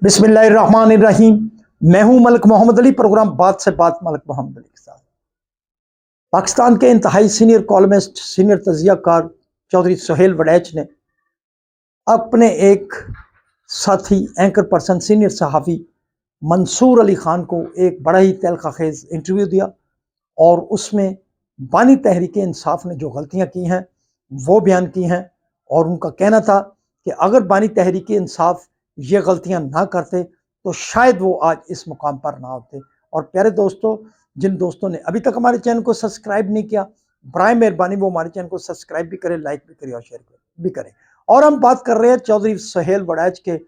बिस्मिल्लाहिर्रहमानिर्रहीम। मैं हूं मलिक मोहम्मद अली। प्रोग्राम बात से बात मलिक मोहम्मद अली के साथ। पाकिस्तान के इंतहाई सीनियर कॉलमिस्ट, सीनियर तजियाकार चौधरी सुहेल वड़ैच ने अपने एक साथी एंकर पर्सन, सीनियर सहाफ़ी मंसूर अली ख़ान को एक बड़ा ही तलख़ इंटरव्यू दिया और उसमें बानी तहरीक इंसाफ ने जो गलतियां की हैं वो बयान की हैं। और उनका कहना था कि अगर बानी तहरीक इंसाफ ये गलतियां ना करते तो शायद वो आज इस मुकाम पर ना होते। और प्यारे दोस्तों, जिन दोस्तों ने अभी तक हमारे चैनल को सब्सक्राइब नहीं किया, बराए मेहरबानी वो हमारे चैनल को सब्सक्राइब भी करें, लाइक भी करें और शेयर भी करें। और हम बात कर रहे हैं चौधरी सुहेल वड़ैच के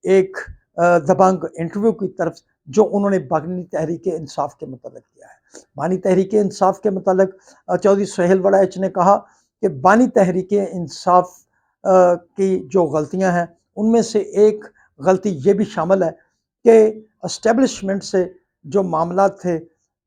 एक दबंग इंटरव्यू की तरफ जो उन्होंने बानी तहरीक इंसाफ के मतलब किया है। बानी तहरीक इंसाफ के मतलब चौधरी सुहेल वड़ैच ने कहा कि बानी तहरीक इंसाफ की जो गलतियां हैं उनमें से एक गलती ये भी शामिल है कि एस्टेब्लिशमेंट से जो मामला थे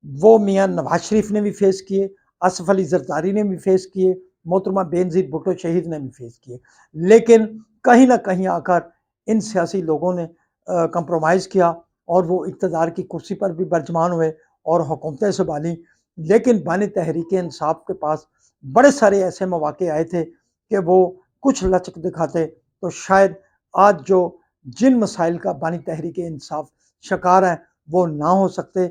वो मियाँ नवाज शरीफ ने भी फेस किए, असफ अली जरदारी ने भी फेस किए, मोहतरमा बेनज़ीर भुट्टो शहीद ने भी फेस किए। लेकिन कहीं ना कहीं आकर इन सियासी लोगों ने कंप्रोमाइज़ किया और वो इक़्तिदार की कुर्सी पर भी बरजमान हुए और हुकूमतें संभाली। लेकिन बानी तहरीक इंसाफ के पास बड़े सारे ऐसे मौके आए थे कि वो कुछ लचक दिखाते तो शायद आज जो जिन मसाइल का बानी तहरीक इंसाफ शिकार है वो ना हो सकते,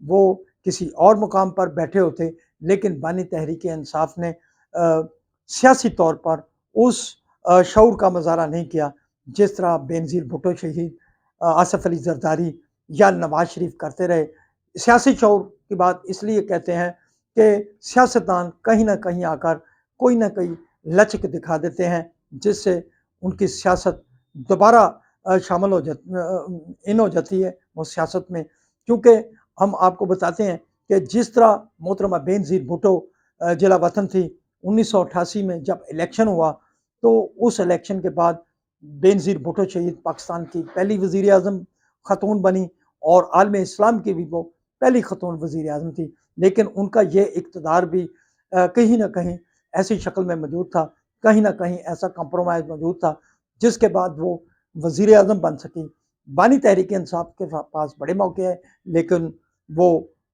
वो किसी और मुकाम पर बैठे होते। लेकिन बानी तहरीक इंसाफ ने सियासी तौर पर उस शऊर का मुजाहरा नहीं किया जिस तरह बेनज़ीर भुट्टो शहीद, आसफ अली जरदारी या नवाज शरीफ करते रहे। सियासी शऊर की बात इसलिए कहते हैं कि सियासतदान कहीं ना कहीं आकर कोई ना कोई लचक दिखा देते हैं जिससे उनकी सियासत दोबारा शामिल इन हो जाती है वो सियासत में। क्योंकि हम आपको बताते हैं कि जिस तरह मोहतरमा बेनज़ीर भुट्टो जिला वतन थी 1988 में जब इलेक्शन हुआ तो उस इलेक्शन के बाद बेनज़ीर भुट्टो शहीद पाकिस्तान की पहली वज़ीर आज़म ख़तून बनी और आलम इस्लाम की भी वो पहली ख़तून वज़ीर आज़म थी। लेकिन उनका ये इक़्तिदार भी कहीं ना कहीं ऐसी शक्ल में मौजूद था, कहीं ना कहीं ऐसा कंप्रोमाइज़ मौजूद था जिसके बाद वो वज़ीर आज़म बन सकी। बानी तहरीक इंसाफ के पास बड़े मौके हैं लेकिन वो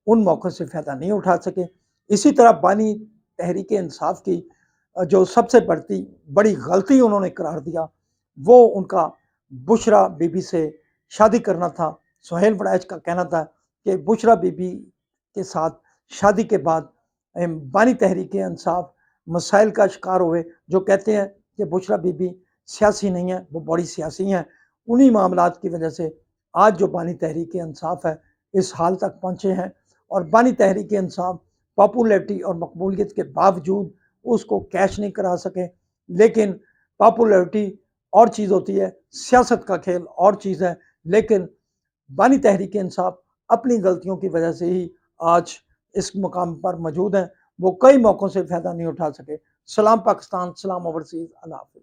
उन मौक़ों से फ़ायदा नहीं उठा सके। इसी तरह बानी तहरीक इंसाफ की जो सबसे बड़ी गलती उन्होंने करार दिया वो उनका बुशरा बीबी से शादी करना था। सुहेल वड़ैच का कहना था कि बुशरा बीबी के साथ शादी के बाद बानी तहरीक इंसाफ मसाइल का शिकार हुए। जो कहते हैं कि बुशरा बीबी सियासी नहीं है, वो बड़ी सियासी हैं। उन्हीं मामलात की वजह से आज जो बानी तहरीक इंसाफ है इस हाल तक पहुँचे हैं। और बानी तहरीक इंसाफ पॉपुलैरिटी और मकबूलियत के बावजूद उसको कैश नहीं करा सके। लेकिन पॉपुलैरिटी और चीज़ होती है, सियासत का खेल और चीज़ है। लेकिन बानी तहरीक इंसाफ अपनी गलतियों की वजह से ही आज इस मुकाम पर मौजूद हैं। वो कई मौक़ों से फ़ायदा नहीं उठा सके। सलाम पाकिस्तान, सलाम ओवरसीज़, अल्लाह हाफ़िज़।